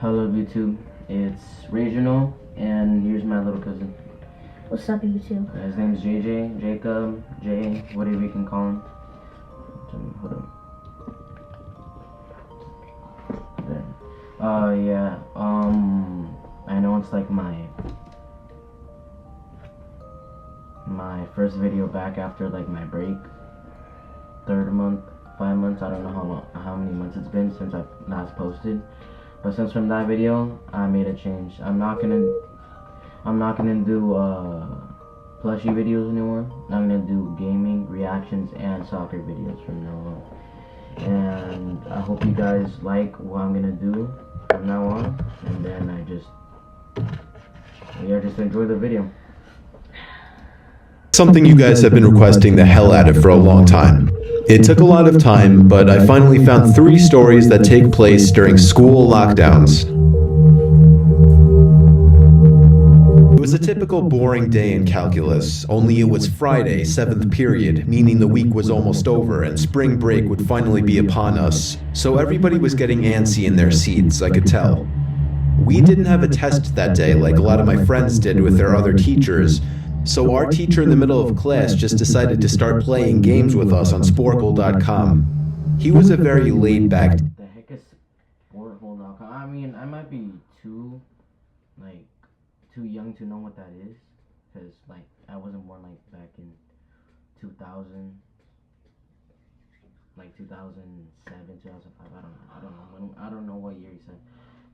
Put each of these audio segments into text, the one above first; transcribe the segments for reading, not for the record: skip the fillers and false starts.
Hello YouTube, it's Regional, and here's my little cousin. What's up, YouTube? His name's JJ, Jacob, Jay, whatever you can call him. Hold on. There. Yeah, I know it's like my first video back after like my break. 3rd month, 5 months, I don't know how many months it's been since I've last posted. But since from that video, I made a change. I'm not gonna do plushie videos anymore. I'm gonna do gaming, reactions, and soccer videos from now on. And I hope you guys like what I'm gonna do from now on. And then just enjoy the video. Something you guys have been requesting the hell out of for a long time. It took a lot of time, but I finally found 3 stories that take place during school lockdowns. It was a typical boring day in calculus, only it was Friday, 7th period, meaning the week was almost over and spring break would finally be upon us, so everybody was getting antsy in their seats, I could tell. We didn't have a test that day like a lot of my friends did with their other teachers, so our teacher in the middle of class just decided to start playing games with us on Sporkle.com. He was a very laid-back... The heck is Sporkle.com? I mean, I might be too young to know what that is, because I wasn't born back in 2000, 2007, 2005. I don't know what year he said,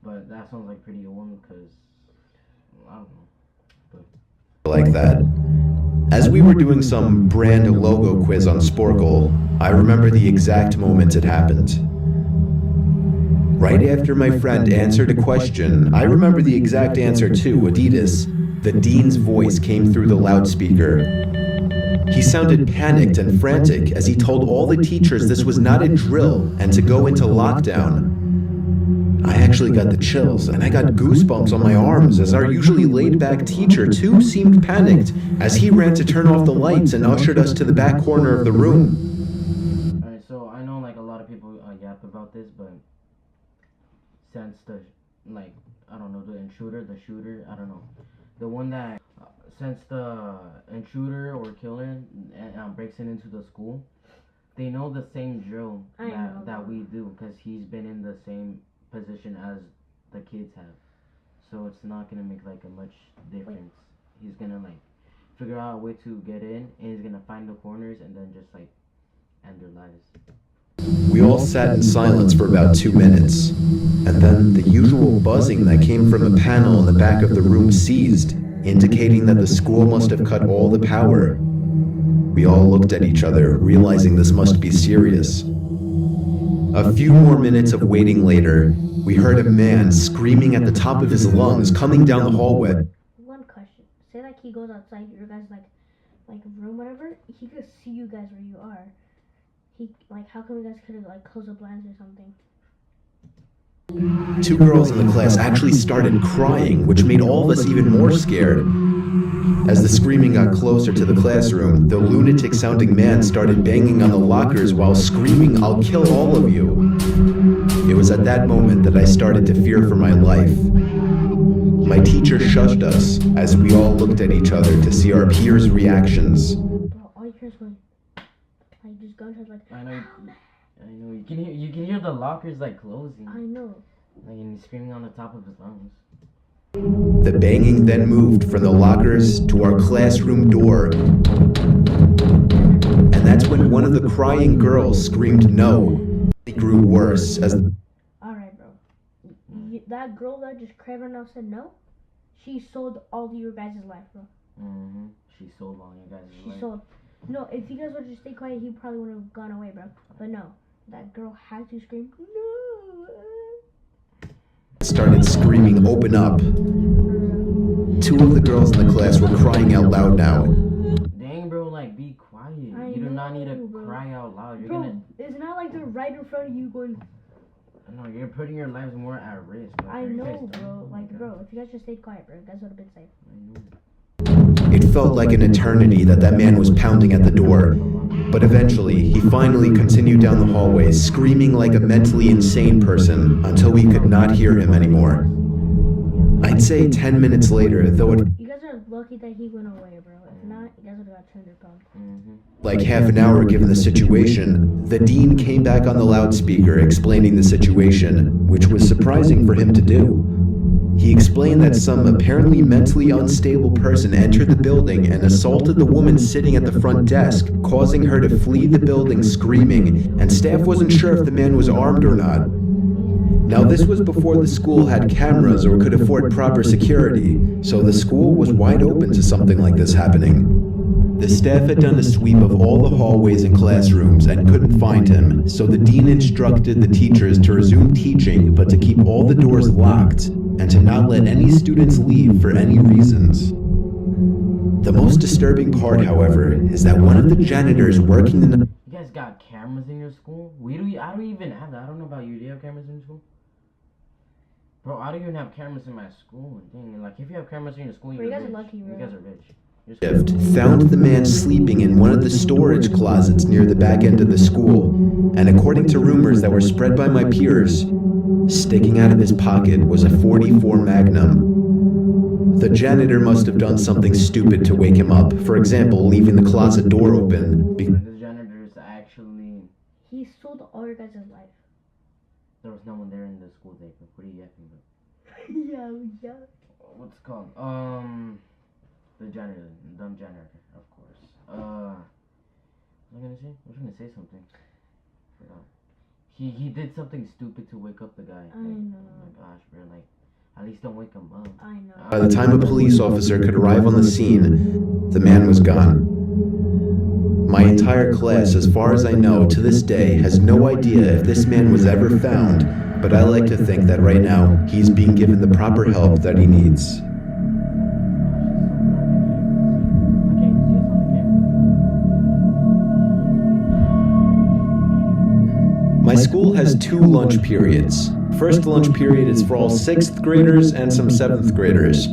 but that sounds pretty old, because I don't know. But like that. As we were doing some brand logo quiz on Sporkle, I remember the exact moment it happened. Right after my friend answered a question, I remember the exact answer too, Adidas. The dean's voice came through the loudspeaker. He sounded panicked and frantic as he told all the teachers this was not a drill and to go into lockdown. I actually got the chills, and I got goosebumps on my arms as our usually laid-back teacher too seemed panicked as he ran to turn off the lights and ushered us to the back corner of the room. Alright, so I know a lot of people yap about this, but since the I don't know, the shooter, I don't know, the one that since the intruder or killer breaks into the school, they know the same drill that we do, because he's been in the same position as the kids have, so it's not gonna make a much difference. He's gonna figure out a way to get in, and he's gonna find the corners and then just end their lives. We all sat in silence for about 2 minutes, and then the usual buzzing that came from a panel in the back of the room ceased, indicating that the school must have cut all the power. We all looked at each other, realizing this must be serious. A few more minutes of waiting later, we heard a man screaming at the top of his lungs coming down the hallway. One question. Say he goes outside your guys' room, whatever, he could see you guys where you are. How come you guys couldn't close the blinds or something? 2 girls in the class actually started crying, which made all of us even more scared. As the screaming got closer to the classroom, the lunatic-sounding man started banging on the lockers while screaming, "I'll kill all of you." It was at that moment that I started to fear for my life. My teacher shushed us as we all looked at each other to see our peers' reactions. Bro, all you hear is going, just gunshots I know. You can hear the lockers closing. I know. And he's screaming on the top of his lungs. The banging then moved from the lockers to our classroom door. And that's when one of the crying girls screamed no. It grew worse as... Alright, bro. That girl that just cried right now said no? She sold all of your guys' life, bro. Mm-hmm. She sold all your guys' life. She sold. No, if you guys would just stay quiet, he probably would have gone away, bro. But no. That girl had to scream, no! Started screaming, "Open up." 2 of the girls in the class were crying out loud now. Dang, bro, be quiet. You do not need to cry out loud. It's not they're right in front of you going... No, you're putting your lives more at risk. I know, bro. Bro, if you guys just stayed quiet, bro, you guys would have been safe. It felt like an eternity that man was pounding at the door. But eventually, he finally continued down the hallway, screaming like a mentally insane person until we could not hear him anymore. I'd say 10 minutes later, though it You guys are lucky that he went away, bro. If not, you guys would have got turned pound. like half an hour given the situation, the dean came back on the loudspeaker explaining the situation, which was surprising for him to do. He explained that some apparently mentally unstable person entered the building and assaulted the woman sitting at the front desk, causing her to flee the building screaming, and staff wasn't sure if the man was armed or not. Now, this was before the school had cameras or could afford proper security, so the school was wide open to something like this happening. The staff had done a sweep of all the hallways and classrooms and couldn't find him, so the dean instructed the teachers to resume teaching but to keep all the doors locked and to not let any students leave for any reasons. The most disturbing part, however, is that one of the janitors working in the... You guys got cameras in your school? I don't even have that. I don't know about you. Do you have cameras in your school? Bro, I don't even have cameras in my school. Dang, like if you have cameras in your school, Bro, you're you guys rich. are lucky, bro. You guys are rich. shift found the man sleeping in one of the storage closets near the back end of the school, and according to rumors that were spread by my peers, sticking out of his pocket was a .44 Magnum. The janitor must have done something stupid to wake him up, for example, leaving the closet door open. The janitors actually... He sold all your guys' life. There was no one there in the school day. What are you yapping about? yeah. What's it called? The janitor, dumb janitor, of course. What was I gonna say? I was gonna say something. Forgot. He did something stupid to wake up the guy. I know. Oh my gosh, bro! Like, at least don't wake him up. I know. By the time a police officer could arrive on the scene, the man was gone. My entire class, as far as I know, to this day, has no idea if this man was ever found, but I like to think that right now, he's being given the proper help that he needs. My school has 2 lunch periods. First lunch period is for all 6th graders and some 7th graders.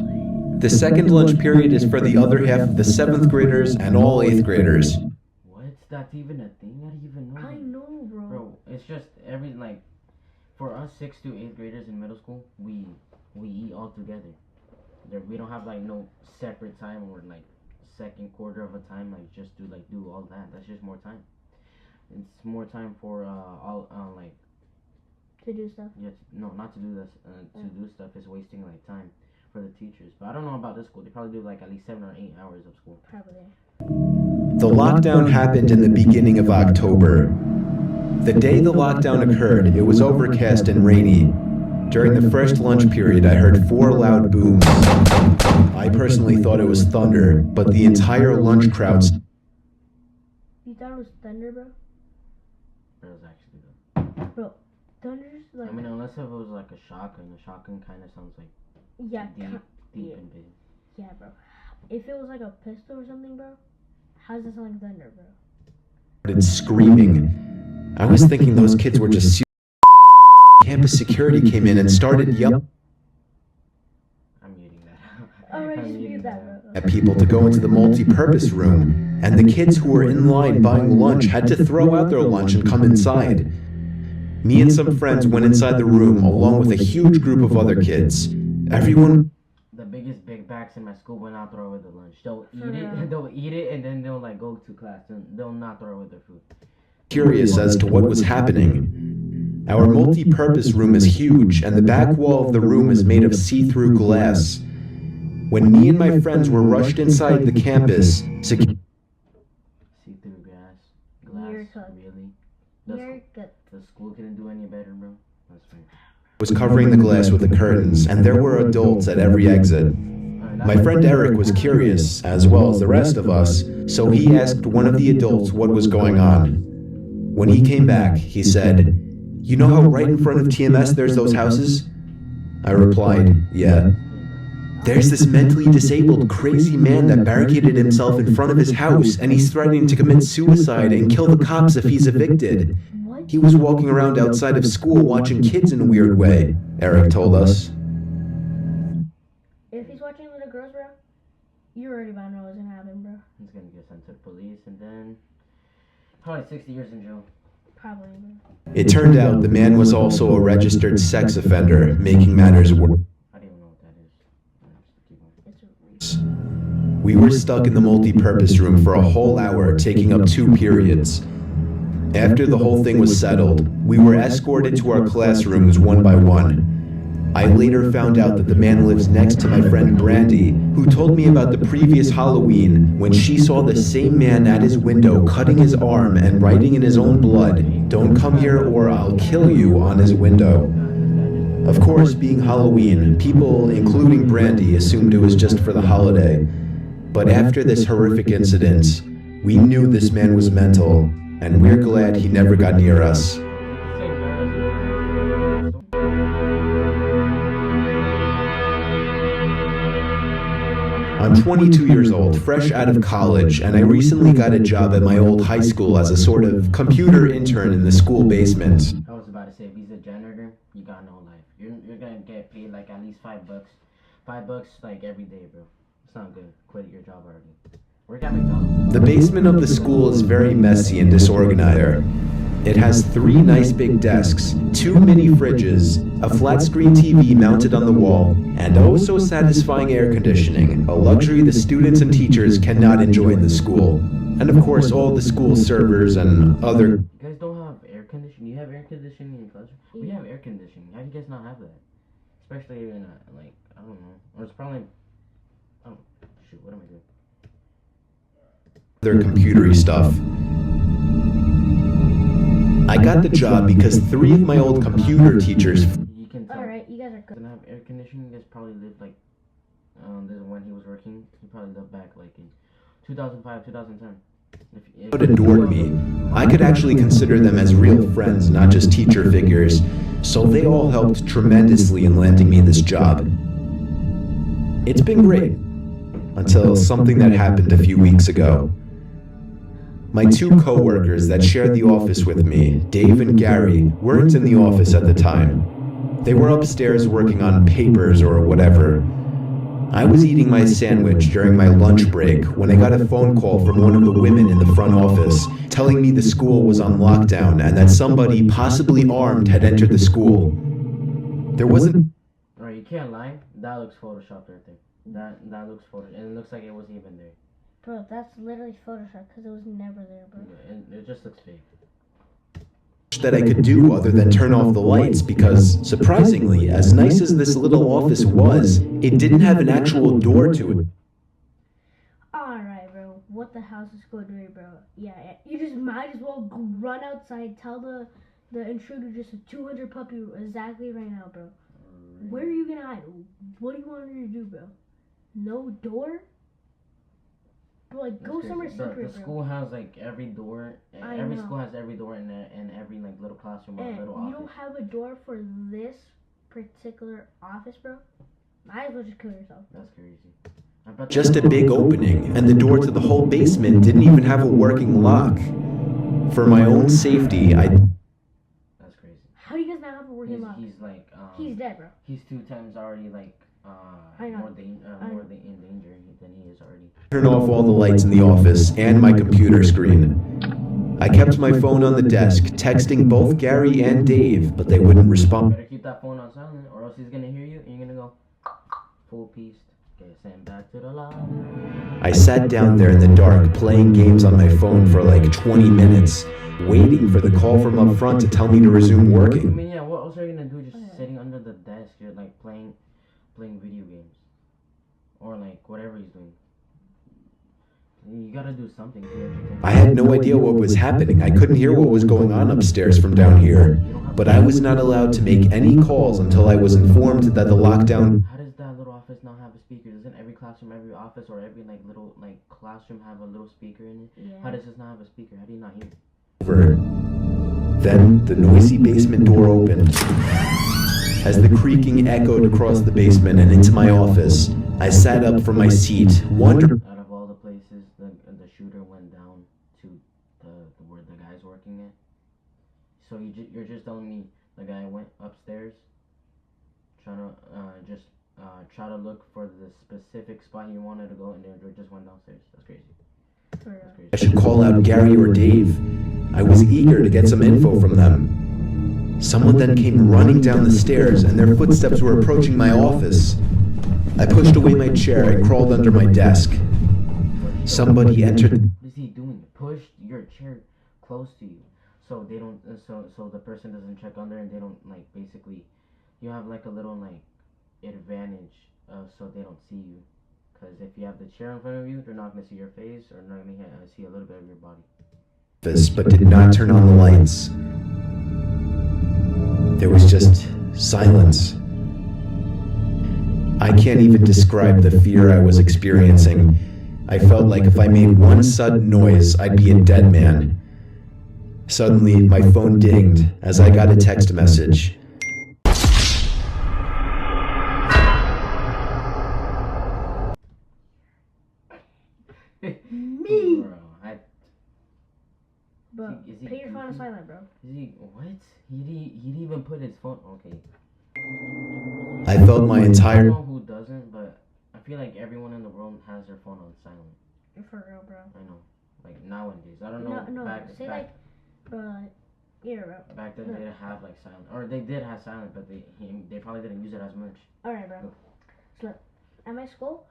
The second lunch period is for the other half of the 7th graders and all 8th graders. What? That's even a thing? I didn't even know. I know, bro. Bro, it's just for us 6th to 8th graders in middle school, we eat all together. We don't have like no separate time or like second quarter of a time like just to like do all that. That's just more time. It's more time for To do stuff. yeah, no, not to do this. To do stuff is wasting like time for the teachers. But I don't know about this school. They probably do like at least 7 or 8 hours of school. Probably. The lockdown happened in the beginning of October. The day the lockdown occurred, it was overcast and rainy. During the first lunch period, I heard 4 loud booms. I personally thought it was thunder, but the entire lunch crowd... You thought it was thunder, bro? It was actually the... Bro, thunder's like... I mean, unless if it was like a shotgun. A shotgun kind of sounds like yeah, deep yeah. and big. Yeah, bro. If it was like a pistol or something, bro, how does that sound like thunder, bro? started screaming. I was thinking those kids were just... Campus security came in and started yelling I'm muting that. Alright, I'm just muting mute that, bro. at people to go into the multi-purpose room, and the kids who were in line buying lunch had to throw out their lunch and come inside. Me and some friends went inside the room along with a huge group of other kids. Everyone... The biggest big backs in my school will not throw away the lunch. They'll eat For real? it. They'll eat it, and then they'll like go to class. And they'll not throw away their food. curious as to what was happening. Our multi-purpose room is huge, and the back wall of the room is made of see-through glass. When me and my friends were rushed inside the campus, See through glass. You're cooked. Really? You're good. The school couldn't do any better, bro. That's fine. was covering the glass with the curtains, and there were adults at every exit. My friend Eric was curious, as well as the rest of us, so he asked one of the adults what was going on. When he came back, he said, "You know how right in front of TMS there's those houses?" I replied, "Yeah." "There's this mentally disabled, crazy man that barricaded himself in front of his house, and he's threatening to commit suicide and kill the cops if he's evicted. What? He was walking around outside of school watching kids in a weird way," Eric told us. If he's watching little girls, bro, You already about to know what's gonna happen, bro. He's gonna get sent to the police and then probably 60 years in jail. Probably, bro. It turned out the man was also a registered sex offender, making matters worse. I don't even know what that is. It's a reason. We were stuck in the multi-purpose room for a whole hour, taking up 2 periods. After the whole thing was settled, we were escorted to our classrooms one by one. I later found out that the man lives next to my friend Brandy, who told me about the previous Halloween when she saw the same man at his window cutting his arm and writing in his own blood, "Don't come here or I'll kill you," on his window. Of course, being Halloween, people, including Brandy, assumed it was just for the holiday. But after this horrific incident, we knew this man was mental, and we're glad he never got near us. I'm 22 years old, fresh out of college, and I recently got a job at my old high school as a sort of computer intern in the school basement. I was about to say, if he's a janitor, you got no life. You're gonna get paid like at least $5. $5 like every day, bro. It's not good. Quit your job already. Work at McDonald's. The basement of the school is very messy and disorganized. It has 3 nice big desks, 2 mini fridges, a flat screen TV mounted on the wall, and oh so satisfying air conditioning, a luxury the students and teachers cannot enjoy in the school. And of course all the school servers and other... You guys don't have air conditioning? You have air conditioning in your classroom? We have air conditioning. How do you guys not have that? Especially in a, like, I don't know. Or it's probably... Oh, shoot, what am I doing? Their computery stuff. I got the job because 3 of my old computer teachers... You can tell. Alright, you guys are good. Doesn't have air conditioning. You guys probably lived like... this is when he was working. He probably lived back like in 2005, 2010. But adored me. I could actually consider them as real friends, not just teacher figures. So they all helped tremendously in landing me this job. It's been great. Until something that happened a few weeks ago. My 2 co-workers that shared the office with me, Dave and Gary, weren't in the office at the time. They were upstairs working on papers or whatever. I was eating my sandwich during my lunch break when I got a phone call from one of the women in the front office telling me the school was on lockdown and that somebody, possibly armed, had entered the school. There wasn't... Alright, you can't lie. That looks photoshopped right there. That looks photoshopped. And it looks like it wasn't even there. Bro, that's literally Photoshop because it was never there, bro. Yeah, it just looks fake. That I could do other than turn off the lights because, surprisingly, as nice as this little office was, it didn't have an actual door to it. Alright, bro. What the hell's the school doing, bro? Yeah, you just might as well run outside, tell the intruder just a 200 puppy exactly right now, bro. Where are you gonna hide? What do you want her to do, bro? No door? Bro, like, go somewhere secret, The bro. school has like every door. Every school has every door in there, and every like little classroom or And little you office. don't have a door for this particular office, bro? Might as well just kill yourself. That's crazy. I bet Just a big opening, and the door to the whole basement didn't even have a working lock. For my own safety, That's crazy. How do you guys not have a working lock? He's like He's dead, bro. He's 2 times already like I know. more in danger than he is already. turned off all the lights in the office and my computer screen. I kept my phone on the desk, texting both Gary and Dave, but they wouldn't respond. Better keep that phone on silent, or else he's gonna hear you and you're gonna go full pieced. Get sent back to the lab. I sat down there in the dark, playing games on my phone for like 20 minutes, waiting for the call from up front to tell me to resume I working. mean, yeah. What else are you gonna do? Just sitting under the desk, you're like playing video games, or like whatever he's doing. You gotta do something to entertain. I had no idea what was happening. I couldn't hear what was going on upstairs from down here. But I was not allowed to make any calls until I was informed that the lockdown... How does that little office not have a speaker? Doesn't every classroom, every office, or every like little like classroom have a little speaker in it? Yeah. How does this not have a speaker? How do you not hear it? over. Then the noisy basement door opened. As the creaking echoed across the basement and into my office, I sat up from my seat, wondering... Out of all the places, the shooter went down to where the guy's working at. So you're just telling me the guy went upstairs, trying to just try to look for the specific spot you wanted to go, and they just went downstairs. That's crazy. That's crazy. I should call out Gary or Dave. I was eager to get some info from them. Someone then came running down the stairs, and their footsteps were approaching my office. I pushed away my chair and crawled under my desk. Somebody entered. What is he doing? Push your chair close to you, so they don't. So the person doesn't check under, and they don't like basically. You have like a little like advantage, so they don't see you. Because if you have the chair in front of you, they're not gonna see your face, or not gonna see a little bit of your body. But did not turn on the lights. There was just silence. I can't even describe the fear I was experiencing. I felt like if I made one sudden noise, I'd be a dead man. Suddenly, my phone dinged as I got a text message. Me! Bro, Bro, put your phone on silent, bro. Is he what? He'd even put his phone. Okay. I felt my I entire. don't know who doesn't, but I feel like everyone in the world has their phone on silent. For real, bro. I know. Like nowadays, I don't know. No, back, like, bro, yeah, bro. back then they didn't have like silent, or they did have silent, but they probably didn't use it as much. Alright, bro. So, look, at my school,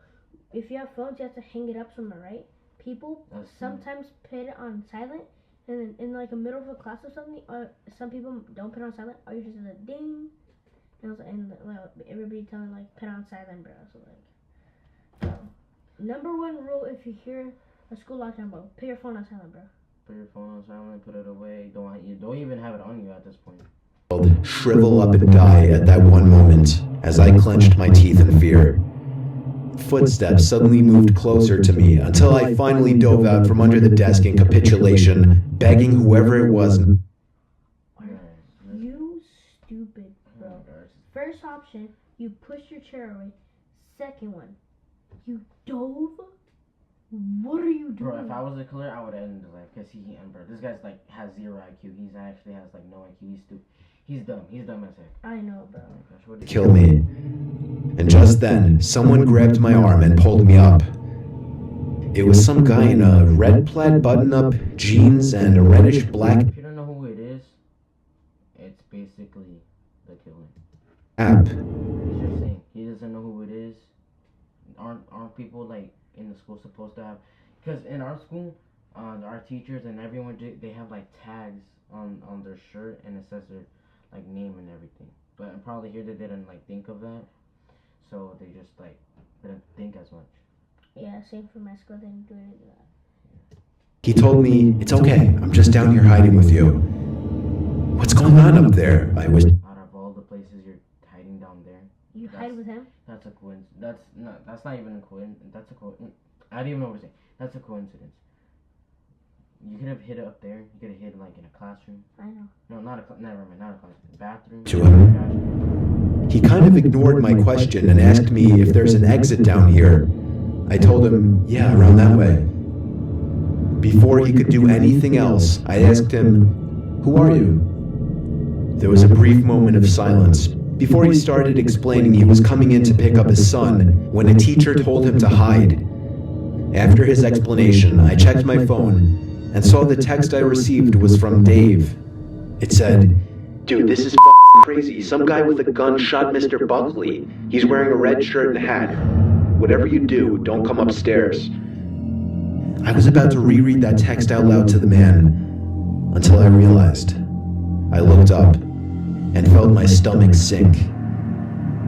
if you have phones, you have to hang it up somewhere, right? People sometimes put it on silent, and then in like the middle of a class or something, or some people don't put it on silent, or you just hear a ding, and like, everybody telling like put on silent, bro. So like, number one rule if you hear a school lockdown, bro, put your phone on silent, bro. Put your phone on silent, put it away. Don't even have it on you at this point. Shrivel up and die at that one moment as I clenched my teeth in fear. Footsteps suddenly moved closer to me until I finally dove out from under the desk in capitulation, begging whoever it was. You stupid, bro. First option, you pushed your chair away. Second one, you dove. What are you doing? Bro, if I was a killer, I would end his life. Cause bro, this guy's like has 0 IQ. He's actually has like no IQ. He's stupid. He's dumb. He's dumb as heck. I know, bro. Oh my gosh, Kill me. And just then, someone grabbed my arm and pulled me up. It was some guy in a red plaid button-up, jeans, and a reddish-black If you don't know who it is, it's basically the killer. cap. He's just saying he doesn't know who it is. Aren't people like in the school supposed to have? Because in our school, our teachers and everyone they have like tags on their shirt, and it says their like name and everything. But probably here they didn't like think of that, so they just like didn't think as much. Yeah, same for my school. They didn't do any of that. He told me, "It's okay, I'm just down here hiding with you." What's going on up there? I was. Out of all the places you're hiding down there, You hide with him? that's a coincidence. That's not even a coincidence. I don't even know what to say. That's a coincidence. You could have hid it up there. You could have hid like in a classroom. I know. No, never mind, not a classroom. Bathroom. To him. He kind of ignored my question and asked me if there's an exit down here. I told him, yeah, around that way. Before he could do anything else, I asked him, "Who are you?" There was a brief moment of silence. Before he started explaining he was coming in to pick up his son, when a teacher told him to hide. After his explanation, I checked my phone and saw the text I received was from Dave. It said, "Dude, this is crazy. Some guy with a gun shot Mr. Buckley. He's wearing a red shirt and hat. Whatever you do, don't come upstairs." I was about to reread that text out loud to the man until I realized. I looked up and felt my stomach sink.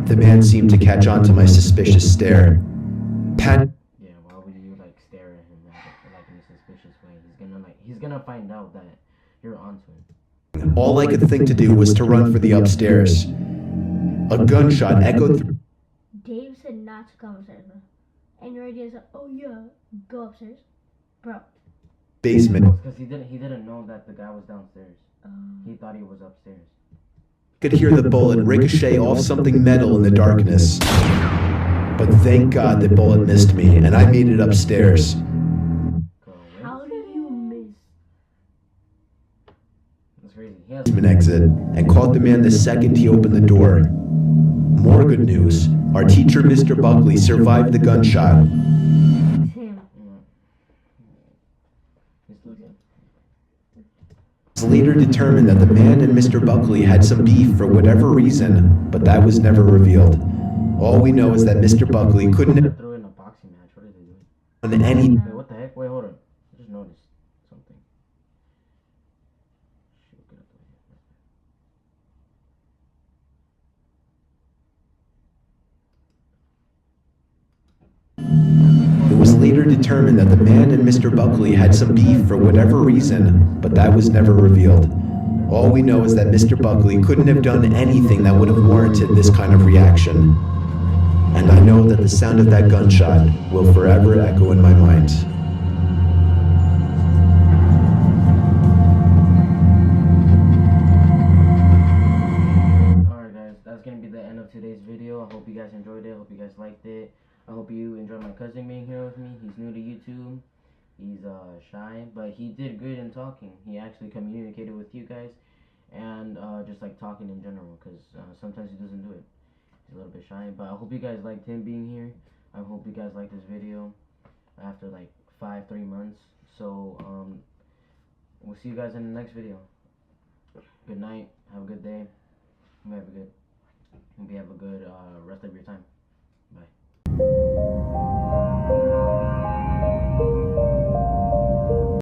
The man seemed to catch on to my suspicious stare. Yeah, why would you like stare at him like in a suspicious way? He's gonna find out that you're onto him. All I could think to do was to run for the upstairs. A gunshot echoed through Dave said not to come upstairs, bro. And your idea is like, oh yeah, go upstairs. Bro. the basement. Because he didn't know that the guy was downstairs. He thought he was upstairs. Could hear the bullet ricochet off something metal in the darkness. But thank God the bullet missed me, and I made it upstairs. How did you miss? That's crazy. An exit and caught the man the second he opened the door. More good news. our teacher, Mr. Buckley, survived the gunshot. It's him. It's looking. It was later determined that the man and Mr. Buckley had some beef for whatever reason, but that was never revealed. All we know is that Mr. Buckley couldn't have Throw in a boxing match. What are they doing? done any. Wait, what the heck? Wait, hold on. I just noticed something. Shoot, get up there. It was later determined that the man and Mr. Buckley had some beef for whatever reason, but that was never revealed. All we know is that Mr. Buckley couldn't have done anything that would have warranted this kind of reaction. And I know that the sound of that gunshot will forever echo in my mind. Alright guys, that's gonna be the end of today's video. I hope you guys enjoyed it. I hope you guys liked it. I hope you enjoyed my cousin being here with me. He's new to YouTube. He's shy, but he did good in talking. He actually communicated with you guys and just like talking in general, because sometimes he doesn't do it. He's a little bit shy, but I hope you guys liked him being here. I hope you guys liked this video after like 3 months. So we'll see you guys in the next video. Good night. Have a good day. Hope you have a good rest of your